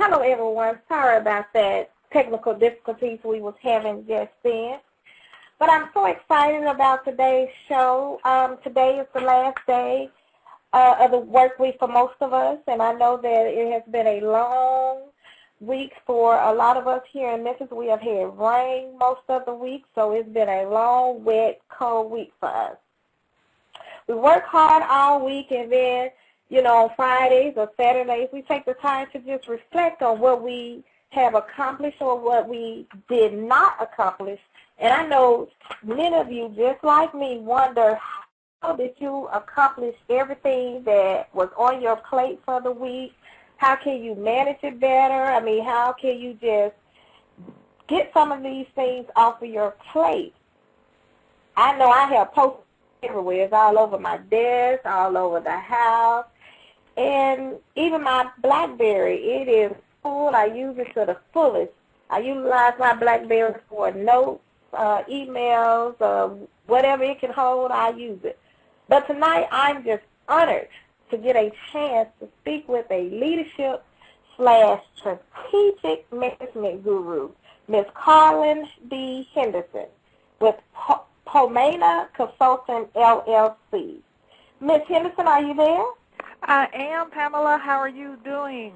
Hello, everyone. Sorry about that technical difficulties we was having just then. But I'm so excited about today's show. Today is the last day of the work week for most of us, and I know that it has been a long week for a lot of us here in Memphis. We have had rain most of the week, so it's been a long, wet, cold week for us. We work hard all week, and then, on Fridays or Saturdays, we take the time to just reflect on what we have accomplished or what we did not accomplish. And I know many of you, just like me, wonder, how did you accomplish everything that was on your plate for the week? How can you manage it better? I mean, how can you just get some of these things off of your plate? I know I have post-its everywhere. It's all over my desk, all over the house. And even my BlackBerry, it is full. I use it to the fullest. I utilize my BlackBerry for notes, emails, whatever it can hold, I use it. But tonight I'm just honored to get a chance to speak with a leadership/strategic management guru, Ms. Karlyn D. Henderson with Poimena Consulting, LLC. Ms. Henderson, are you there? I am, Pamela. How are you doing?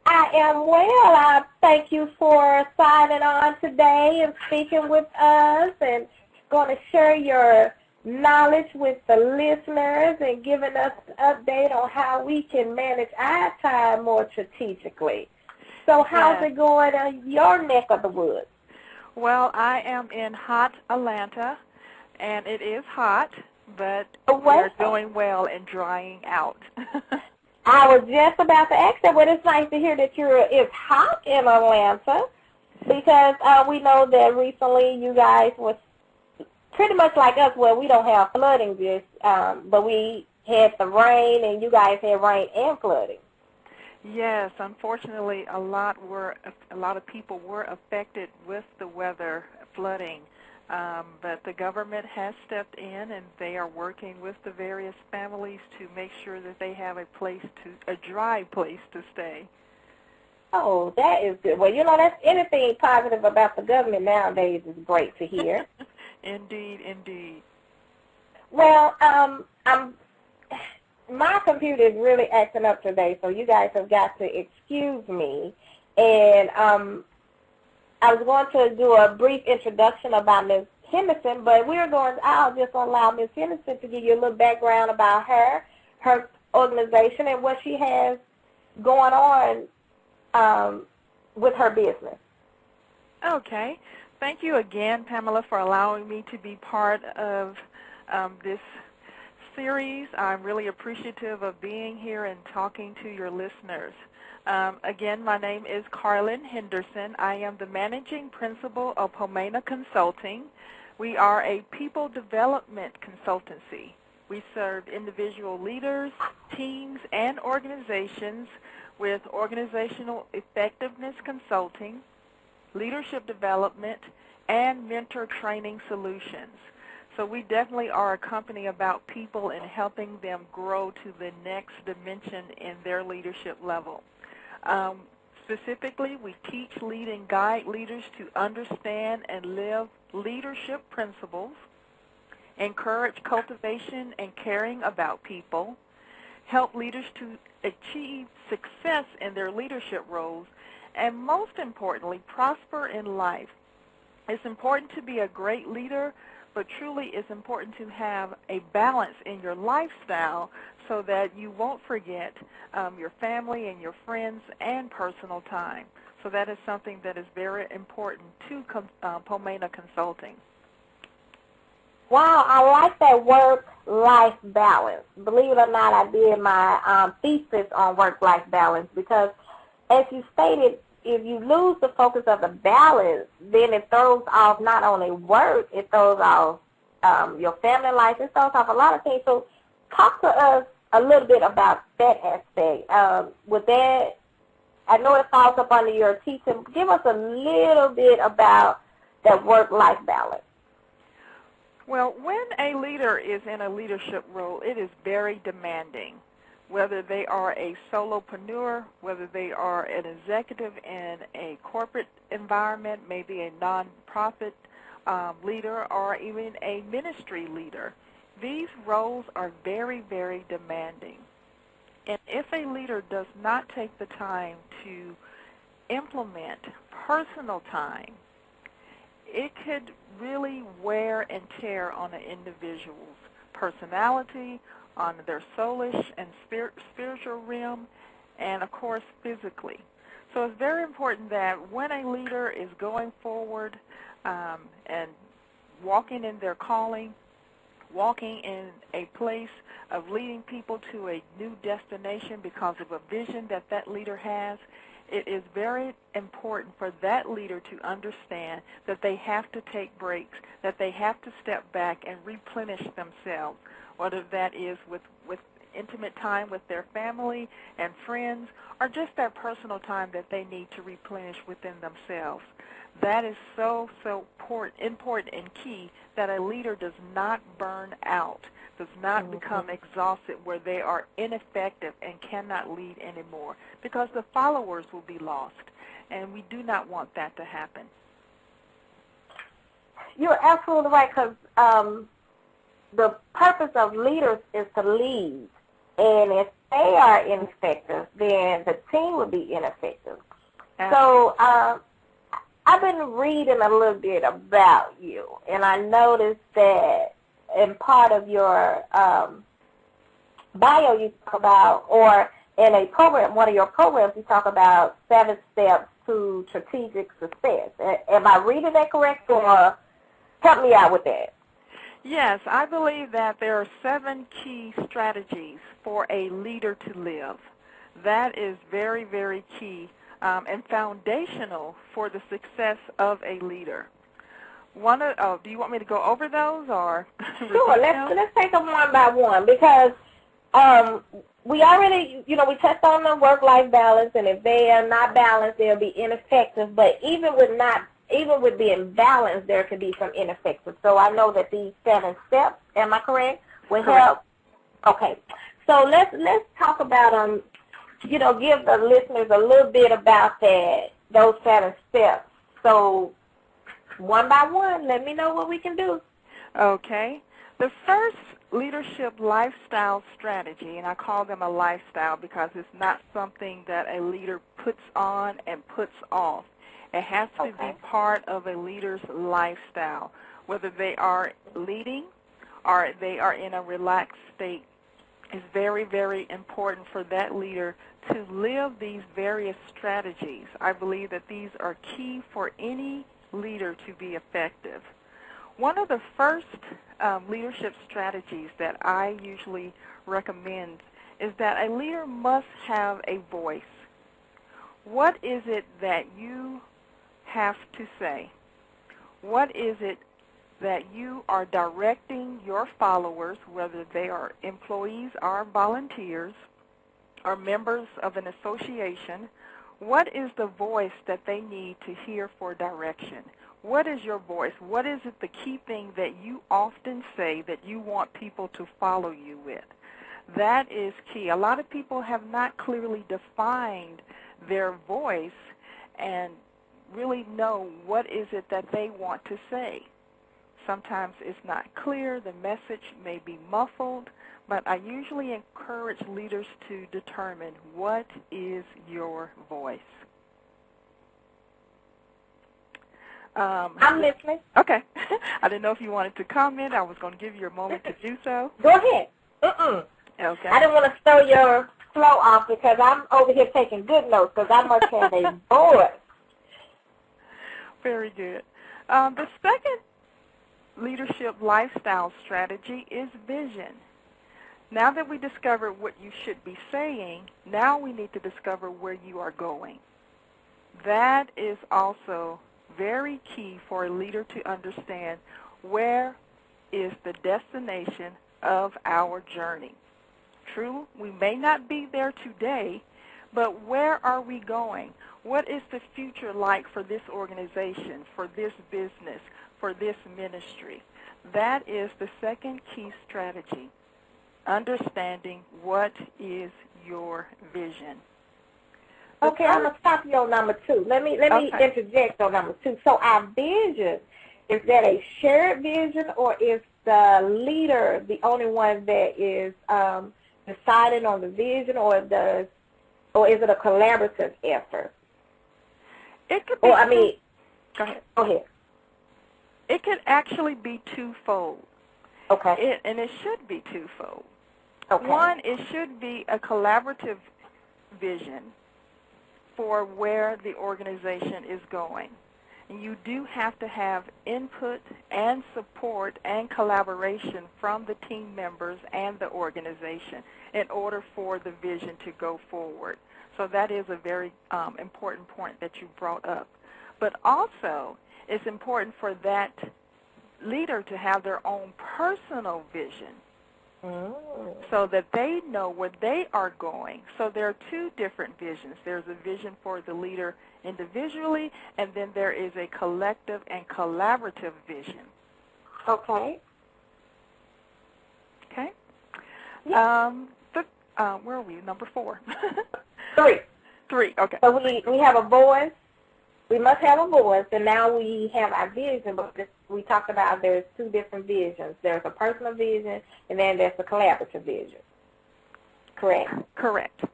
I am well. I thank you for signing on today and speaking with us and going to share your knowledge with the listeners and giving us an update on how we can manage our time more strategically. So how's it going in your neck of the woods? Well, I am in hot Atlanta, and it is hot, but we're doing well and drying out. I was just about to ask that, but it's nice to hear that it's hot in Atlanta because we know that recently you guys was pretty much like us. Well, we don't have flooding but we had the rain, and you guys had rain and flooding. Yes, unfortunately, a lot of people were affected with the weather, flooding. But the government has stepped in, and they are working with the various families to make sure that they have a dry place to stay. Oh, that is good. Well, that's anything positive about the government nowadays is great to hear. Indeed, indeed. Well, my computer is really acting up today, so you guys have got to excuse me. And I was going to do a brief introduction about Ms. Henderson, but I'll just allow Ms. Henderson to give you a little background about her organization, and what she has going on with her business. Okay. Thank you again, Pamela, for allowing me to be part of this series. I'm really appreciative of being here and talking to your listeners. Again, my name is Karlyn Henderson. I am the managing principal of Poimena Consulting. We are a people development consultancy. We serve individual leaders, teams, and organizations with organizational effectiveness consulting, leadership development, and mentor training solutions. So we definitely are a company about people and helping them grow to the next dimension in their leadership level. Specifically, we teach, lead, and guide leaders to understand and live leadership principles, encourage cultivation and caring about people, help leaders to achieve success in their leadership roles, and most importantly, prosper in life. It's important to be a great leader, but truly it's important to have a balance in your lifestyle so that you won't forget your family and your friends and personal time. So that is something that is very important to Poimena Consulting. Wow, I like that work-life balance. Believe it or not, I did my thesis on work-life balance because, as you stated, if you lose the focus of the balance, then it throws off not only work, it throws off your family life, it throws off a lot of things. So talk to us a little bit about that aspect. With that, I know it falls up under your teaching. Give us a little bit about that work-life balance. Well, when a leader is in a leadership role, it is very demanding. whether they are a solopreneur, whether they are an executive in a corporate environment, maybe a nonprofit leader, or even a ministry leader. These roles are very, very demanding. And if a leader does not take the time to implement personal time, it could really wear and tear on an individual's personality, on their soulish and spiritual realm, and of course physically. So it's very important that when a leader is going forward and walking in their calling, walking in a place of leading people to a new destination because of a vision that that leader has, it is very important for that leader to understand that they have to take breaks, that they have to step back and replenish themselves, whether that is with intimate time with their family and friends, or just that personal time that they need to replenish within themselves. That is so important and key, that a leader does not burn out, does not become exhausted where they are ineffective and cannot lead anymore, because the followers will be lost, and we do not want that to happen. You're absolutely right, because the purpose of leaders is to lead, and if they are ineffective, then the team will be ineffective. So I've been reading a little bit about you, and I noticed that in part of your bio you talk about, or in a program, one of your programs, you talk about 7 steps to strategic success. Am I reading that correct, or help me out with that? Yes, I believe that there are 7 key strategies for a leader to live. That is very, very key and foundational for the success of a leader. Do you want me to go over those, or? Sure, let's take them one by one, because we already, we touched on the work-life balance, and if they are not balanced, they'll be ineffective. But even with being balanced, there could be some ineffective. So I know that these 7 steps, am I correct, will help? Okay. So let's talk about give the listeners a little bit about those 7 steps. So one by one, let me know what we can do. Okay. The first leadership lifestyle strategy, and I call them a lifestyle because it's not something that a leader puts on and puts off. It has to be part of a leader's lifestyle, whether they are leading or they are in a relaxed state. It's very, very important for that leader to live these various strategies. I believe that these are key for any leader to be effective. One of the first leadership strategies that I usually recommend is that a leader must have a voice. What is it that you have to say? What is it that you are directing your followers, whether they are employees or volunteers or members of an association? What is the voice that they need to hear for direction? What is your voice? What is it, the key thing that you often say that you want people to follow you with? That is key. A lot of people have not clearly defined their voice and really know what is it that they want to say. Sometimes it's not clear, the message may be muffled, but I usually encourage leaders to determine what is your voice. I'm listening. Okay. I didn't know if you wanted to comment. I was going to give you a moment to do so. Go ahead. Okay. I didn't want to throw your flow off because I'm over here taking good notes because I must have a voice. Very good. The second leadership lifestyle strategy is vision. Now that we discovered what you should be saying, now we need to discover where you are going. That is also very key for a leader to understand where is the destination of our journey. True, we may not be there today, but where are we going? What is the future like for this organization, for this business, for this ministry? That is the second key strategy. understanding what is your vision. Okay, I'm going to stop you on number 2. Let me interject on number 2. So our vision, is that a shared vision, or is the leader the only one that is deciding on the vision, or is it a collaborative effort? It could be. Go ahead. It could actually be twofold. Okay. And it should be twofold. Okay. One, it should be a collaborative vision for where the organization is going. And you do have to have input and support and collaboration from the team members and the organization in order for the vision to go forward. So that is a very important point that you brought up. But also, it's important for that leader to have their own personal vision so that they know where they are going. So there are two different visions. There's a vision for the leader individually, and then there is a collective and collaborative vision. Okay. Okay? Yeah. Where are we? Number 4. 3. 3, okay. So we have a voice. We must have a voice, and now we have our vision, but we talked about there's 2 different visions. There's a personal vision, and then there's a collaborative vision. Correct? Correct.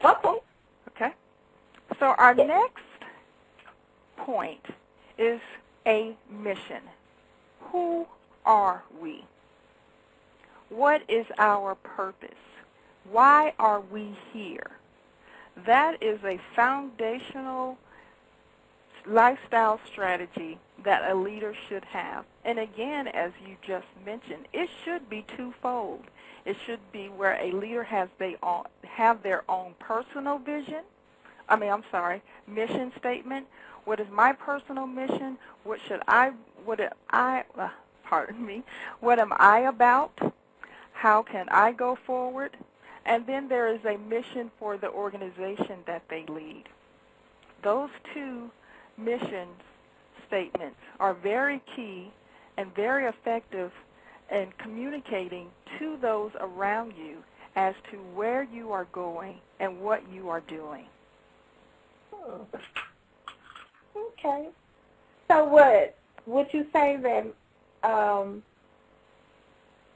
Okay. Okay. So our next point is a mission. Who are we? What is our purpose? Why are we here? That is a foundational lifestyle strategy that a leader should have. And again, as you just mentioned, it should be twofold. It should be where a leader have their own personal vision. Mission statement. What is my personal mission? What am I about? How can I go forward? And then there is a mission for the organization that they lead. Those 2 mission statements are very key and very effective in communicating to those around you as to where you are going and what you are doing. Okay. So would you say that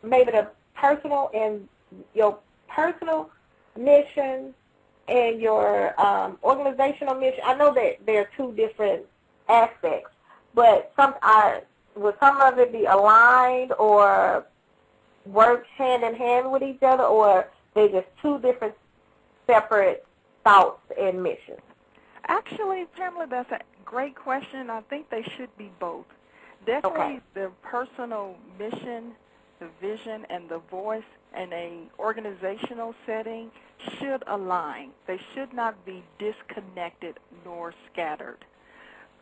maybe the personal and your personal mission and your organizational mission, I know that there are 2 different aspects, but will some of it be aligned or work hand in hand with each other, or they're just 2 different separate thoughts and missions? Actually, Pamela, that's a great question. I think they should be both. Definitely the personal mission, the vision, and the voice in an organizational setting should align. They should not be disconnected nor scattered.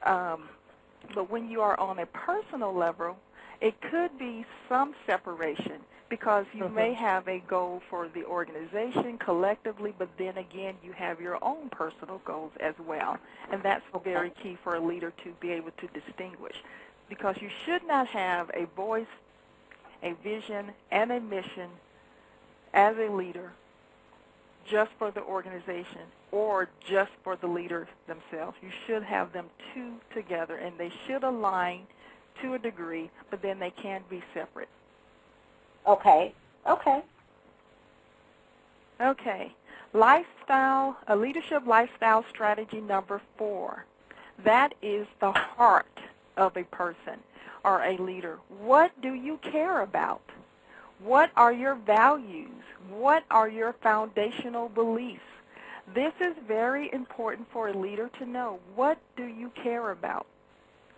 But when you are on a personal level, it could be some separation because you may have a goal for the organization collectively, but then again you have your own personal goals as well. And that's very key for a leader to be able to distinguish, because you should not have a voice, a vision, and a mission as a leader just for the organization or just for the leaders themselves. You should have them 2 together, and they should align to a degree, but then they can be separate. Okay. A leadership lifestyle strategy number 4. That is the heart of a person or a leader. What do you care about? What are your values? What are your foundational beliefs? This is very important for a leader to know. What do you care about?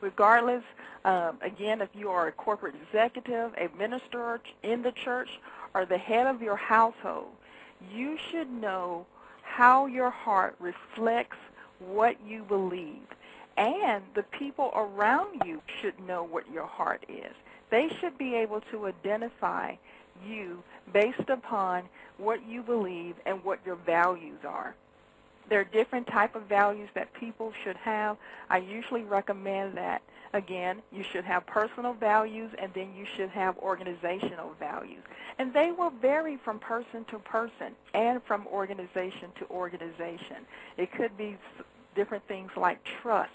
Regardless, again, if you are a corporate executive, a minister in the church, or the head of your household, you should know how your heart reflects what you believe. And the people around you should know what your heart is. They should be able to identify you based upon what you believe and what your values are. There are different type of values that people should have. I usually recommend that Again, you should have personal values, and then you should have organizational values. And they will vary from person to person and from organization to organization. It could be different things like trust,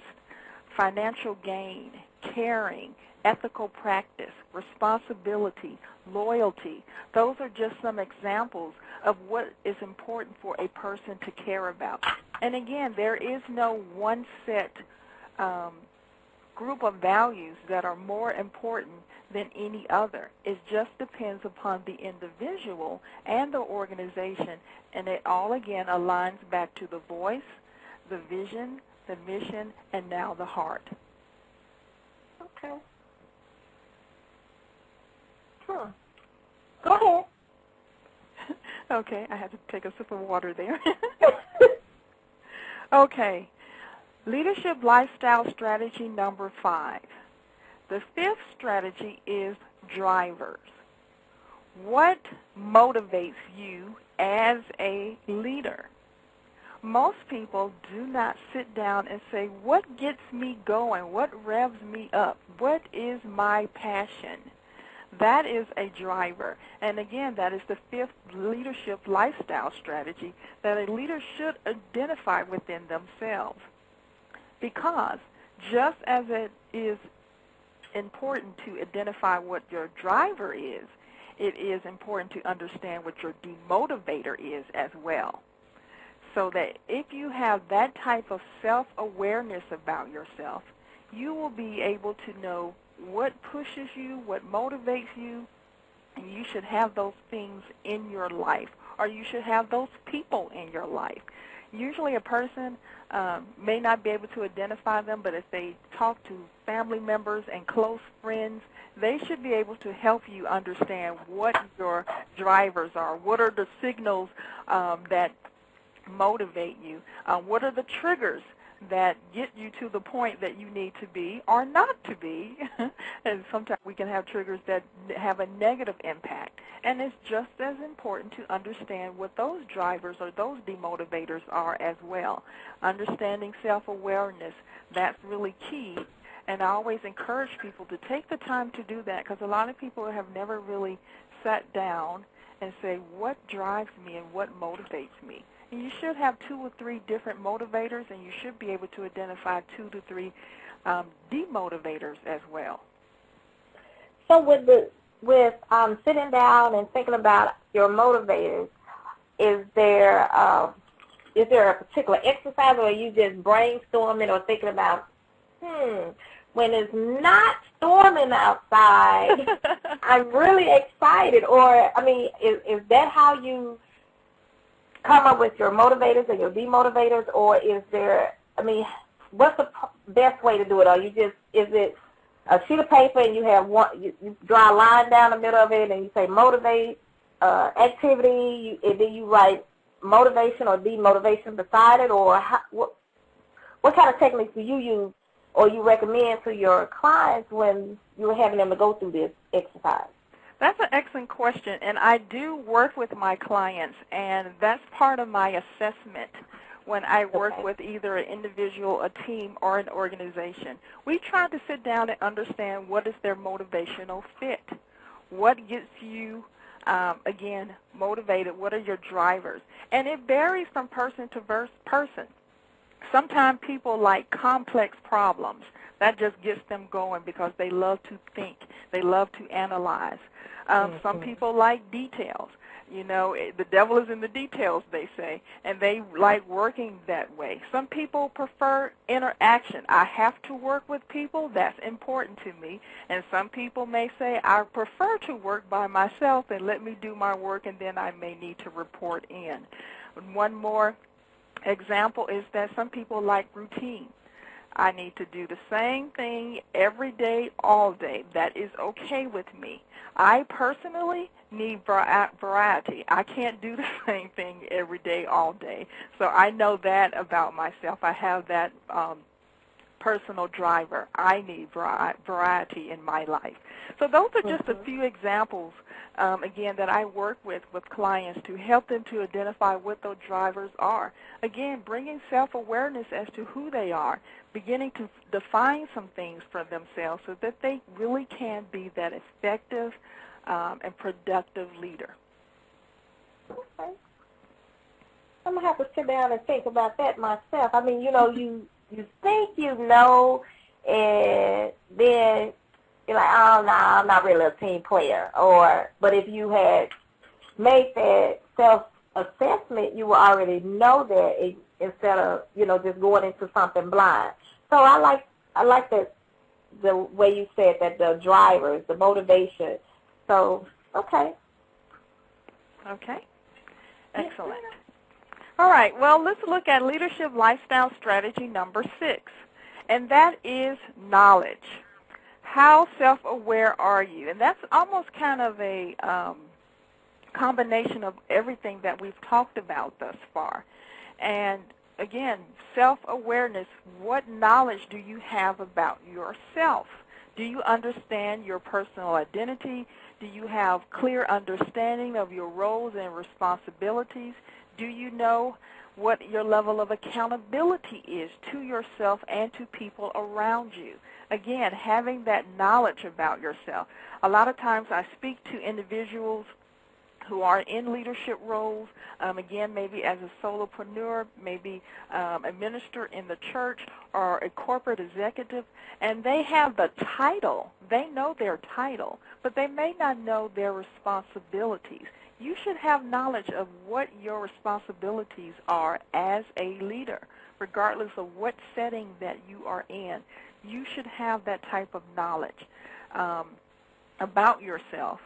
financial gain, caring, ethical practice, responsibility, loyalty. Those are just some examples of what is important for a person to care about. And again, there is no one set group of values that are more important than any other. It just depends upon the individual and the organization, and it all, again, aligns back to the voice, the vision, the mission, and now the heart. Okay. Go ahead. Okay, I had to take a sip of water there. Okay. Leadership lifestyle strategy number 5. The 5th strategy is drivers. What motivates you as a leader? Most people do not sit down and say, what gets me going? What revs me up? What is my passion? That is a driver. And again, that is the 5th leadership lifestyle strategy that a leader should identify within themselves. Because just as it is important to identify what your driver is, it is important to understand what your demotivator is as well. So that if you have that type of self-awareness about yourself, you will be able to know what pushes you, what motivates you, and you should have those things in your life, or you should have those people in your life. Usually a person may not be able to identify them, but if they talk to family members and close friends, they should be able to help you understand what your drivers are, what are the signals that motivate you, what are the triggers that get you to the point that you need to be or not to be. And sometimes we can have triggers that have a negative impact. And it's just as important to understand what those drivers or those demotivators are as well. Understanding self-awareness, that's really key. And I always encourage people to take the time to do that, because a lot of people have never really sat down and say, what drives me and what motivates me? And you should have 2 or 3 different motivators, and you should be able to identify 2 to 3 demotivators as well. So with sitting down and thinking about your motivators, is there a particular exercise, or are you just brainstorming or thinking about, when it's not storming outside, I'm really excited? Or, I mean, is that how you come up with your motivators and your demotivators, or is there, I mean, what's the best way to do it? Or you just, is it a sheet of paper and you have one, you draw a line down the middle of it and you say motivate, activity, and then you write motivation or demotivation beside it? Or what kind of techniques do you use or you recommend to your clients when you're having them to go through this exercise? That's an excellent question, and I do work with my clients, and that's part of my assessment when I work with either an individual, a team, or an organization. We try to sit down and understand what is their motivational fit. What gets you, again, motivated? What are your drivers? And it varies from person to person. Sometimes people like complex problems. That just gets them going because they love to think. They love to analyze. Some people like details. You know, the devil is in the details, they say, and they like working that way. Some people prefer interaction. I have to work with people. That's important to me. And some people may say, I prefer to work by myself and let me do my work, and then I may need to report in. One more example is that some people like routine. I need to do the same thing every day, all day. That is okay with me. I personally need variety. I can't do the same thing every day, all day. So I know that about myself. I have that personal driver. I need variety in my life. So those are just a few examples, again, that I work with clients to help them to identify what those drivers are. Again, bringing self-awareness as to who they are, beginning to define some things for themselves so that they really can be that effective and productive leader. Okay. I'm going to have to sit down and think about that myself. I mean, you know, you think you know, and then you're like, oh, no, I'm not really a team player. But if you had made that self-assessment, you would already know that instead of, you know, just going into something blind. So I like that the way you said that, the drivers, the motivation. So, okay. Okay. Excellent. All right, well, let's look at leadership lifestyle strategy number 6, and that is knowledge. How self-aware are you? And that's almost kind of a combination of everything that we've talked about thus far. And again, self-awareness, what knowledge do you have about yourself? Do you understand your personal identity? Do you have clear understanding of your roles and responsibilities? Do you know what your level of accountability is to yourself and to people around you? Again, having that knowledge about yourself. A lot of times I speak to individuals who are in leadership roles, again, maybe as a solopreneur, maybe a minister in the church or a corporate executive, and they have the title. They know their title, but they may not know their responsibilities. You should have knowledge of what your responsibilities are as a leader, regardless of what setting that you are in. You should have that type of knowledge about yourself.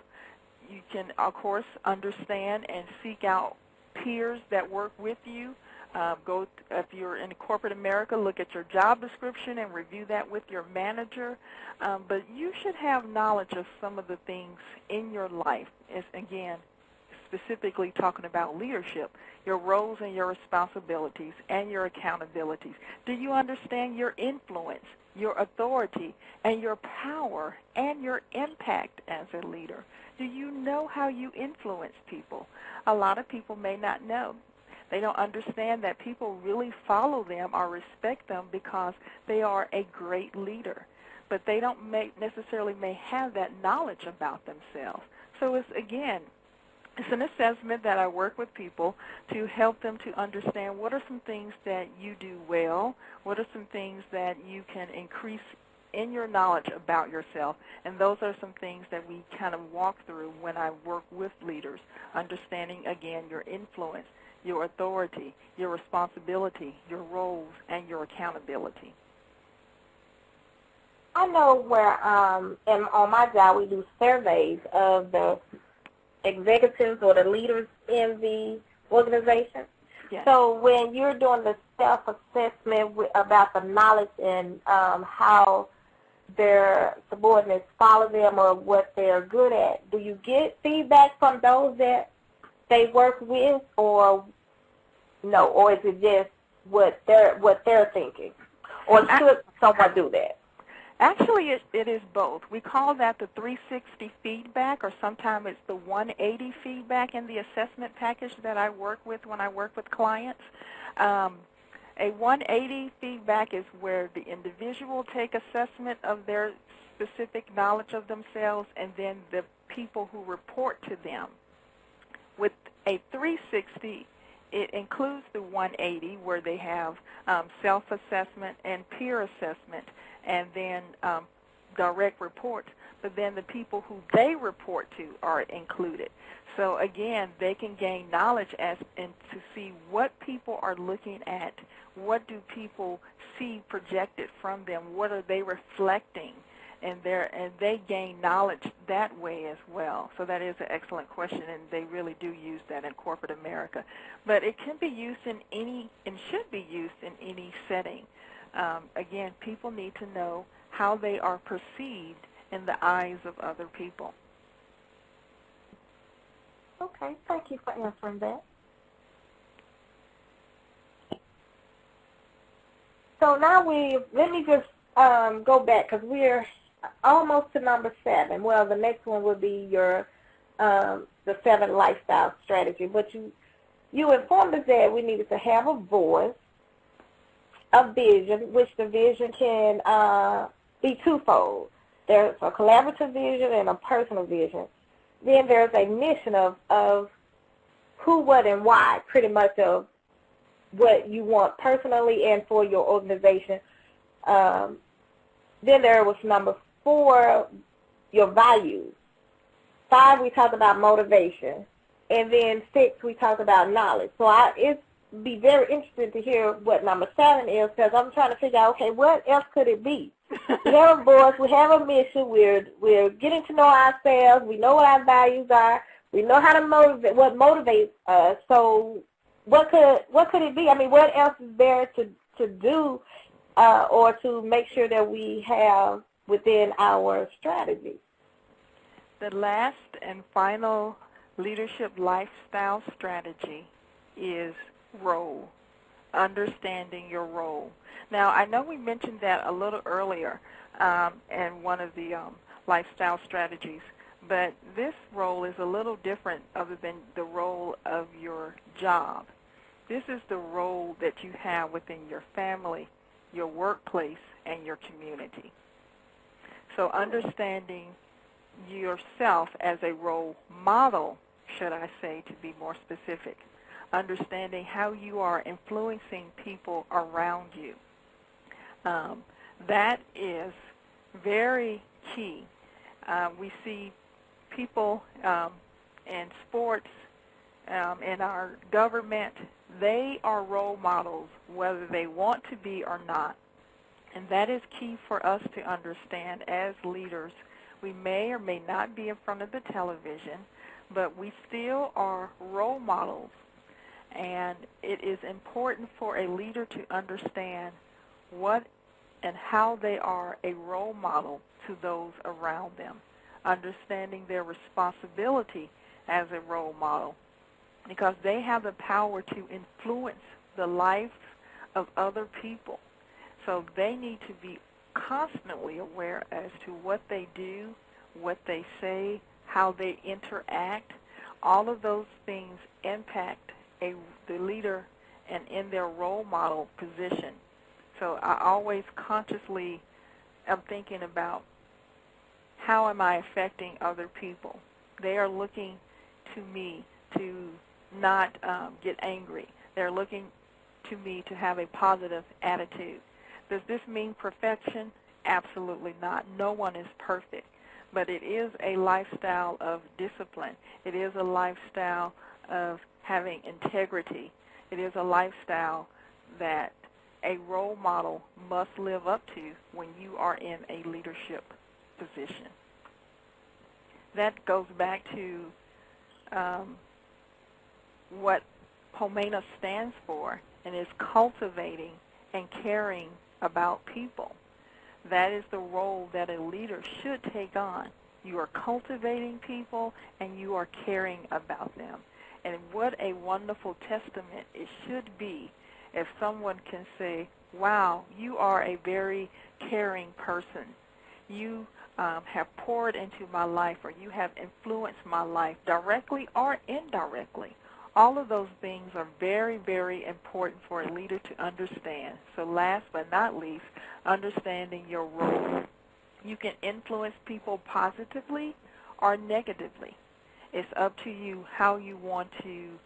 You can, of course, understand and seek out peers that work with you. If you're in corporate America, look at your job description and review that with your manager. But you should have knowledge of some of the things in your life. Again, specifically talking about leadership, your roles and your responsibilities and your accountabilities. Do you understand your influence, your authority, and your power and your impact as a leader? Do you know how you influence people? A lot of people may not know. They don't understand that people really follow them or respect them because they are a great leader. But they don't necessarily may have that knowledge about themselves. So it's an assessment that I work with people to help them to understand what are some things that you do well, what are some things that you can increase in your knowledge about yourself, and those are some things that we kind of walk through when I work with leaders, understanding, again, your influence, your authority, your responsibility, your roles, and your accountability. I know where, and on my job, we do surveys of the executives or the leaders in the organization. Yes. So when you're doing the self-assessment about the knowledge and how their subordinates follow them or what they're good at, do you get feedback from those that they work with, or no, or is it just what they're thinking, or should someone do that? Actually, it is both. We call that the 360 feedback, or sometimes it's the 180 feedback in the assessment package that I work with when I work with clients. A 180 feedback is where the individual take assessment of their specific knowledge of themselves, and then the people who report to them. With a 360, it includes the 180 where they have self-assessment and peer assessment, and then direct reports, but then the people who they report to are included. So again, they can gain knowledge and to see what people are looking at, what do people see projected from them, what are they reflecting, and they gain knowledge that way as well. So that is an excellent question, and they really do use that in corporate America. But it can be used in any, and should be used in any setting. Again, people need to know how they are perceived in the eyes of other people. Okay, thank you for answering that. So now let me just go back because we're almost to number 7. Well, the next one would be your the 7 lifestyle strategy. But you informed us that we needed to have a voice, a vision, which the vision can be twofold. There's a collaborative vision and a personal vision. Then there's a mission of who, what, and why, pretty much of what you want personally and for your organization. Then there was number 4, your values. 5, we talked about motivation. And then 6, we talked about knowledge. So it'd be very interesting to hear what number 7 is, because I'm trying to figure out, okay, what else could it be? We have a voice, we have a mission, we're getting to know ourselves, we know what our values are, we know how to motivate, what motivates us. So what could it be? I mean, what else is there to do or to make sure that we have within our strategy? The last and final leadership lifestyle strategy is role, understanding your role. Now, I know we mentioned that a little earlier in one of the lifestyle strategies, but this role is a little different other than the role of your job. This is the role that you have within your family, your workplace, and your community. So understanding yourself as a role model, should I say, to be more specific, understanding how you are influencing people around you. That is very key. We see people in sports, in our government, they are role models whether they want to be or not. And that is key for us to understand as leaders. We may or may not be in front of the television, but we still are role models. And it is important for a leader to understand what and how they are a role model to those around them, understanding their responsibility as a role model, because they have the power to influence the life of other people. So they need to be constantly aware as to what they do, what they say, how they interact. All of those things impact the leader and in their role model position. So I always consciously am thinking about how am I affecting other people. They are looking to me to not get angry. They're looking to me to have a positive attitude. Does this mean perfection? Absolutely not. No one is perfect. But it is a lifestyle of discipline. It is a lifestyle of having integrity. It is a lifestyle that a role model must live up to when you are in a leadership position. That goes back to what Pomona stands for, and is cultivating and caring about people. That is the role that a leader should take on. You are cultivating people and you are caring about them. And what a wonderful testament it should be if someone can say, wow, you are a very caring person. You have poured into my life, or you have influenced my life directly or indirectly. All of those things are very, very important for a leader to understand. So last but not least, understanding your role. You can influence people positively or negatively. It's up to you how you want to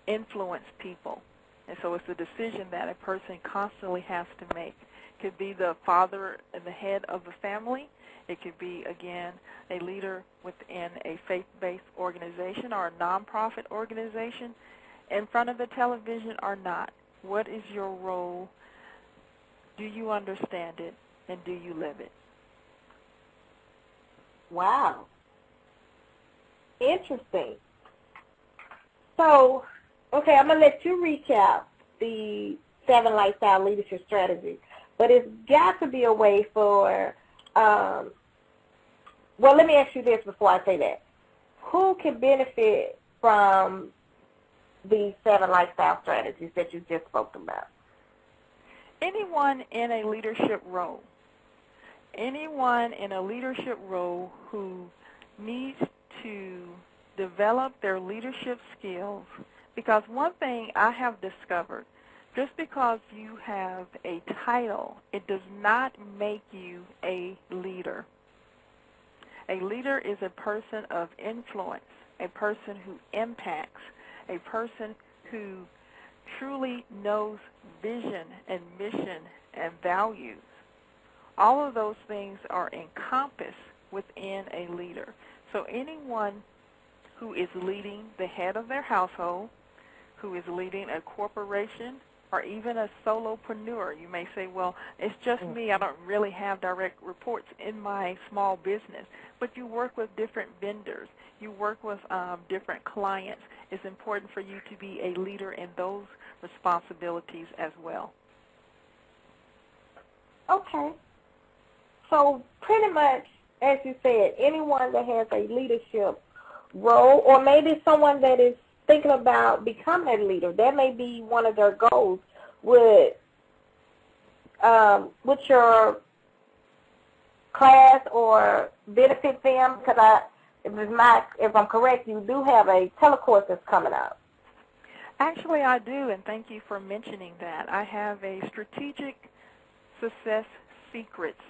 influence people. And so it's a decision that a person constantly has to make. It could be the father and the head of the family. It could be, again, a leader within a faith-based organization or a nonprofit organization, in front of the television or not. What is your role? Do you understand it, and do you live it? Wow. Interesting. So, okay, I'm going to let you recap the 7 lifestyle leadership strategies, but it's got to be a way for well, let me ask you this before I say that. Who can benefit from these 7 lifestyle strategies that you just spoke about? anyone in a leadership role. Anyone in a leadership role who needs to develop their leadership skills, because one thing I have discovered, just because you have a title, it does not make you a leader. A leader is a person of influence, a person who impacts, a person who truly knows vision and mission and values. All of those things are encompassed within a leader. So anyone who is leading the head of their household, who is leading a corporation, or even a solopreneur, you may say, well, it's just me. I don't really have direct reports in my small business. But you work with different vendors. You work with different clients. It's important for you to be a leader in those responsibilities as well. Okay. So pretty much, as you said, anyone that has a leadership role, or maybe someone that is thinking about becoming a leader, that may be one of their goals, would your class or benefit them? Because if I'm correct, you do have a telecourse that's coming up. Actually, I do, and thank you for mentioning that. I have a Strategic Success Secrets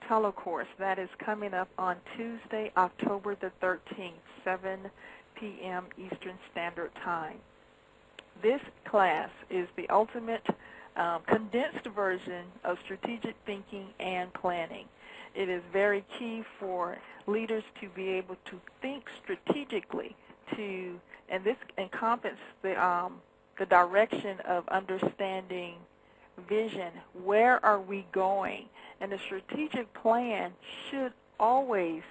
telecourse that is coming up on Tuesday, October the 13th, 7 p.m. Eastern Standard Time. This class is the ultimate condensed version of strategic thinking and planning. It is very key for leaders to be able to think strategically, and this encompasses the direction of understanding vision. Where are we going? And the strategic plan should always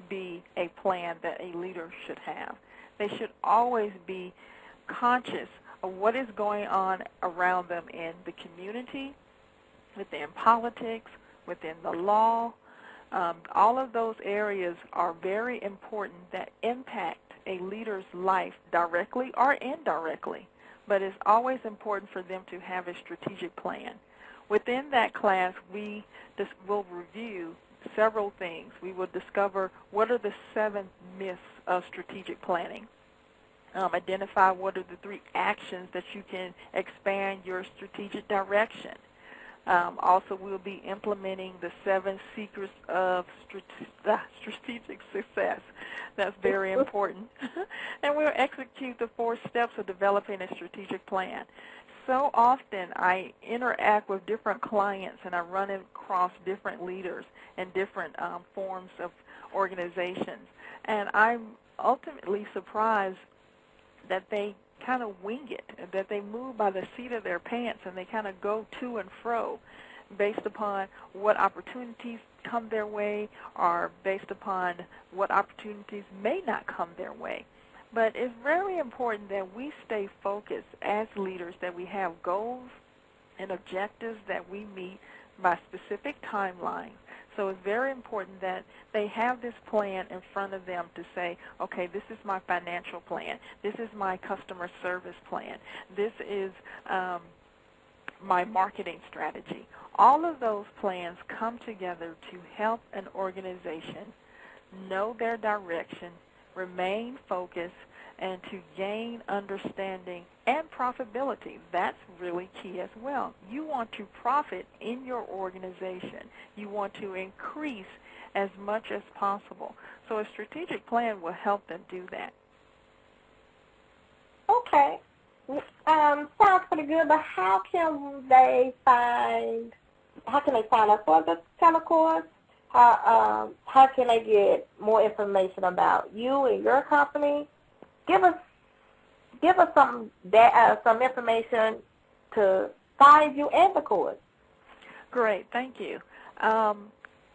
be a plan that a leader should have. They should always be conscious of what is going on around them in the community, within politics, within the law. All of those areas are very important that impact a leader's life directly or indirectly. But it's always important for them to have a strategic plan. Within that class, we will review several things. We will discover what are the 7 myths of strategic planning. Identify what are the 3 actions that you can expand your strategic direction. Also, we'll be implementing the 7 secrets of strategic success. That's very important. And we'll execute the 4 steps of developing a strategic plan. So often I interact with different clients and I run across different leaders and different forms of organizations. And I'm ultimately surprised that they kind of wing it, that they move by the seat of their pants and they kind of go to and fro based upon what opportunities come their way or based upon what opportunities may not come their way. But it's very important that we stay focused as leaders, that we have goals and objectives that we meet by specific timelines. So it's very important that they have this plan in front of them to say, okay, this is my financial plan. This is my customer service plan. This is my marketing strategy. All of those plans come together to help an organization know their direction, remain focused, and to gain understanding and profitability. That's really key as well. You want to profit in your organization. You want to increase as much as possible. So a strategic plan will help them do that. Okay. Sounds pretty good, but how can they sign up for the telecourse? How can they get more information about you and your company? Give us some information to find you and the course. Great, thank you.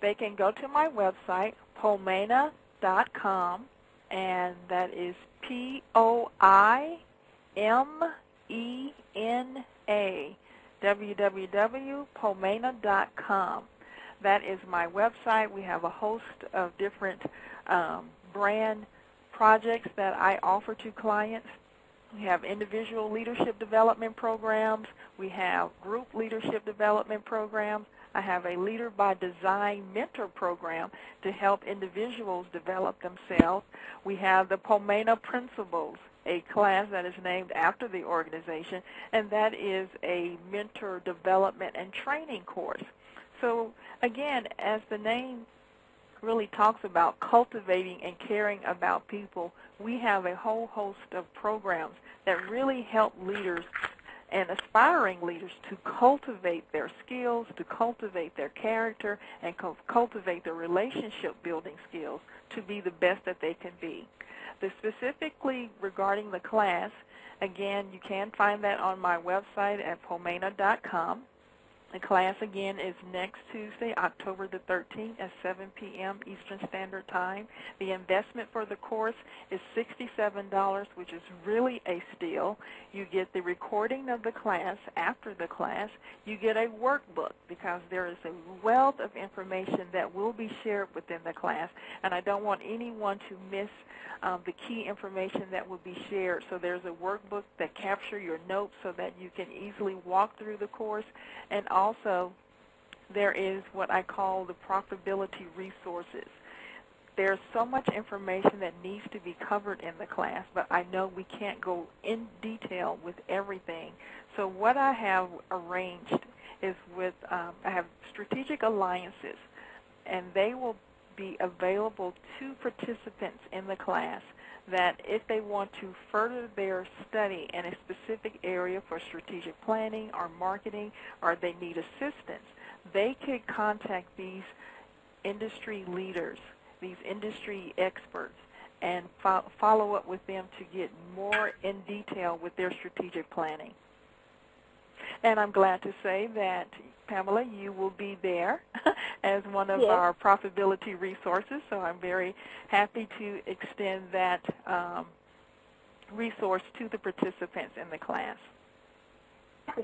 They can go to my website, Poimena.com, and that is P-O-I-M-E-N-A, www.Pomena.com. That is my website. We have a host of different brand projects that I offer to clients. We have individual leadership development programs. We have group leadership development programs. I have a Leader by Design mentor program to help individuals develop themselves. We have the Pomona Principles, a class that is named after the organization, and that is a mentor development and training course. So again, as the name really talks about cultivating and caring about people, we have a whole host of programs that really help leaders and aspiring leaders to cultivate their skills, to cultivate their character, and cultivate their relationship building skills to be the best that they can be. Specifically regarding the class, again, you can find that on my website at pomena.com. The class, again, is next Tuesday, October the 13th at 7 p.m. Eastern Standard Time. The investment for the course is $67, which is really a steal. You get the recording of the class after the class. You get a workbook because there is a wealth of information that will be shared within the class, and I don't want anyone to miss the key information that will be shared. So there's a workbook that captures your notes so that you can easily walk through the course, and also there is what I call the profitability resources. There's so much information that needs to be covered in the class, but I know we can't go in detail with everything. So what I have arranged is I have strategic alliances, and they will be available to participants in the class that if they want to further their study in a specific area for strategic planning or marketing, or they need assistance, they could contact these industry leaders, these industry experts, and follow up with them to get more in detail with their strategic planning. And I'm glad to say that, Pamela, you will be there as one of our profitability resources, so I'm very happy to extend that resource to the participants in the class.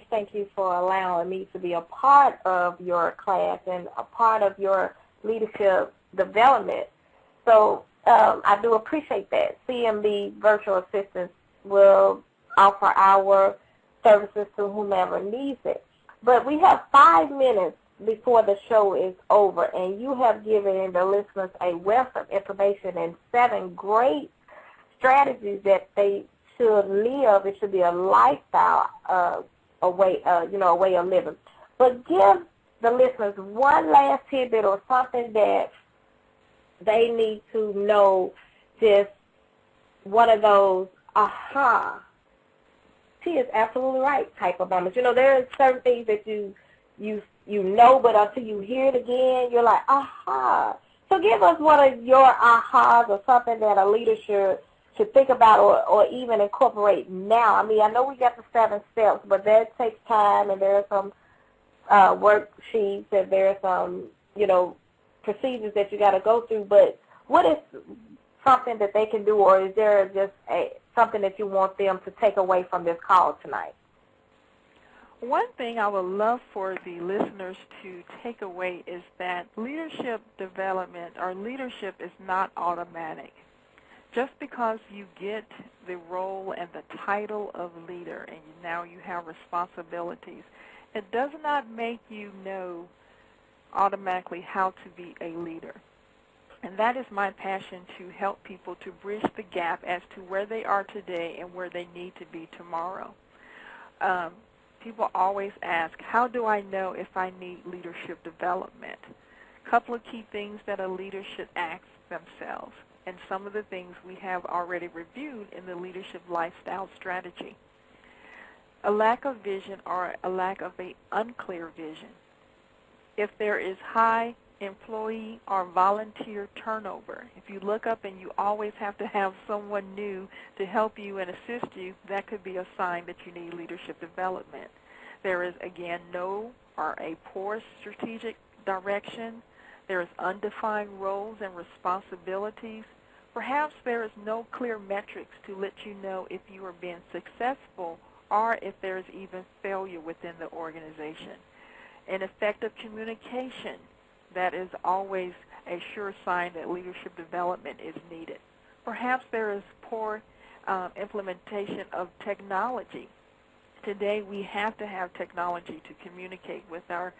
Thank you for allowing me to be a part of your class and a part of your leadership development. So I do appreciate that. CMB Virtual Assistants will offer our services to whomever needs it. But we have 5 minutes before the show is over, and you have given the listeners a wealth of information and 7 great strategies that they should live. It should be a lifestyle, a way of living. But give the listeners one last tidbit or something that they need to know, just one of those aha, she is absolutely right type of moments. You know, there are certain things that you know, but until you hear it again, you're like, aha. So give us one of your ahas or something that a leader should think about or even incorporate now. I mean, I know we got the 7 steps, but that takes time, and there are some worksheets, and there are some, procedures that you got to go through. But what is something that they can do, or is there just something that you want them to take away from this call tonight? One thing I would love for the listeners to take away is that leadership development or leadership is not automatic. Just because you get the role and the title of leader and now you have responsibilities, it does not make you know automatically how to be a leader. And that is my passion, to help people to bridge the gap as to where they are today and where they need to be tomorrow. People always ask, how do I know if I need leadership development? A couple of key things that a leader should ask themselves, and some of the things we have already reviewed in the leadership lifestyle strategy. A lack of vision or a lack of an unclear vision. If there is high employee or volunteer turnover, if you look up and you always have to have someone new to help you and assist you, that could be a sign that you need leadership development. There is, again, no or a poor strategic direction. There is undefined roles and responsibilities. Perhaps there is no clear metrics to let you know if you are being successful or if there is even failure within the organization. Ineffective communication, that is always a sure sign that leadership development is needed. Perhaps there is poor implementation of technology. Today we have to have technology to communicate with our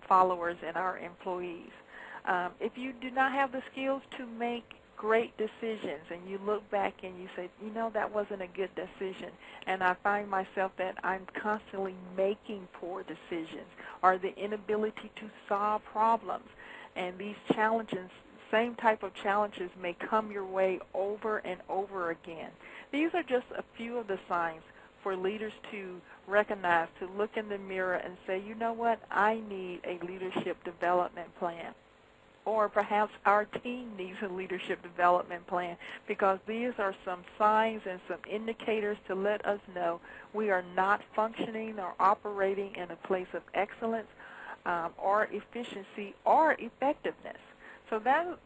followers and our employees. If you do not have the skills to make great decisions and you look back and you say, you know, that wasn't a good decision, and I find myself that I'm constantly making poor decisions, or the inability to solve problems, and these challenges, same type of challenges may come your way over and over again. These are just a few of the signs for leaders to recognize, to look in the mirror and say, you know what, I need a leadership development plan. Or perhaps our team needs a leadership development plan, because these are some signs and some indicators to let us know we are not functioning or operating in a place of excellence or efficiency or effectiveness. So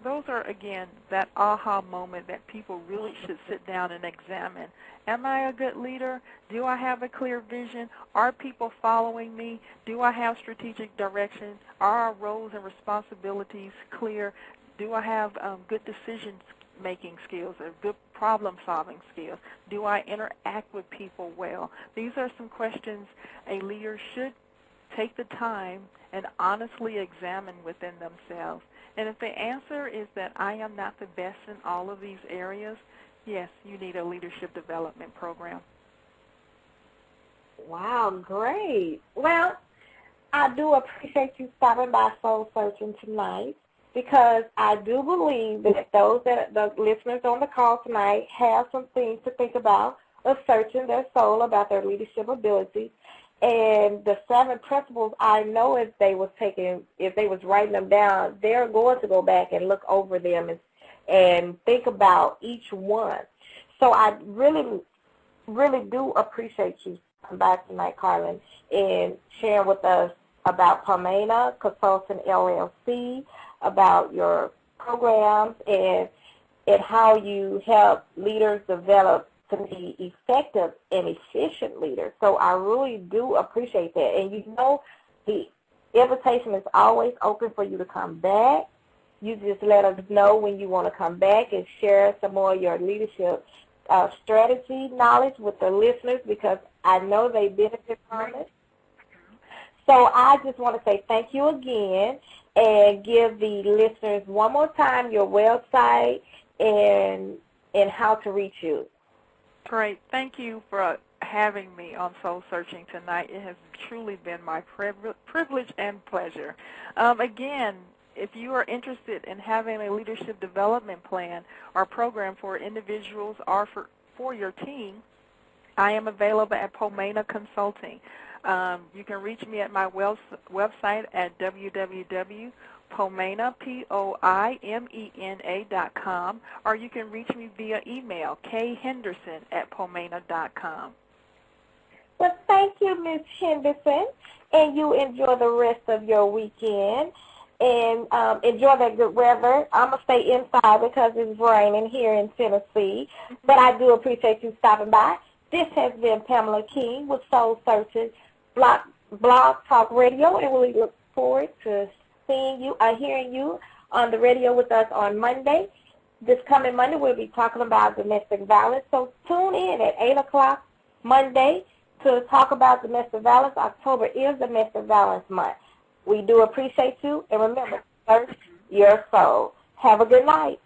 those are, again, that aha moment that people really should sit down and examine. Am I a good leader? Do I have a clear vision? Are people following me? Do I have strategic direction? Are our roles and responsibilities clear? Do I have good decision-making skills or good problem-solving skills? Do I interact with people well? These are some questions a leader should take the time and honestly examine within themselves. And if the answer is that I am not the best in all of these areas, yes, you need a leadership development program. Wow, great. Well, I do appreciate you stopping by Soul Searching tonight, because I do believe that the listeners on the call tonight have some things to think about of searching their soul about their leadership abilities. And the 7 principles, I know if they was writing them down, they're going to go back and look over them and think about each one. So I really, really do appreciate you coming back tonight, Karlyn, and sharing with us about Poimena Consulting, LLC, about your programs and how you help leaders develop to be effective and efficient leaders. So I really do appreciate that. And you know, the invitation is always open for you to come back. You just let us know when you want to come back and share some more of your leadership strategy knowledge with the listeners, because I know they benefit from it. So I just want to say thank you again and give the listeners one more time your website and how to reach you. Great. Thank you for having me on Soul Searching tonight. It has truly been my privilege and pleasure. Again, if you are interested in having a leadership development plan or program for individuals or for your team, I am available at Poimena Consulting. You can reach me at my website at www.Poimena, Poimena.com, or you can reach me via email, khenderson@pomena.com. Well, thank you, Ms. Henderson, and you enjoy the rest of your weekend, and enjoy that good weather. I'm going to stay inside because it's raining here in Tennessee, but I do appreciate you stopping by. This has been Pamela King with Soul Searching Blog Talk Radio, and we look forward to seeing you, hearing you on the radio with us on Monday. This coming Monday, we'll be talking about domestic violence. So tune in at 8 o'clock Monday to talk about domestic violence. October is Domestic Violence Month. We do appreciate you, and remember, search your soul. Have a good night.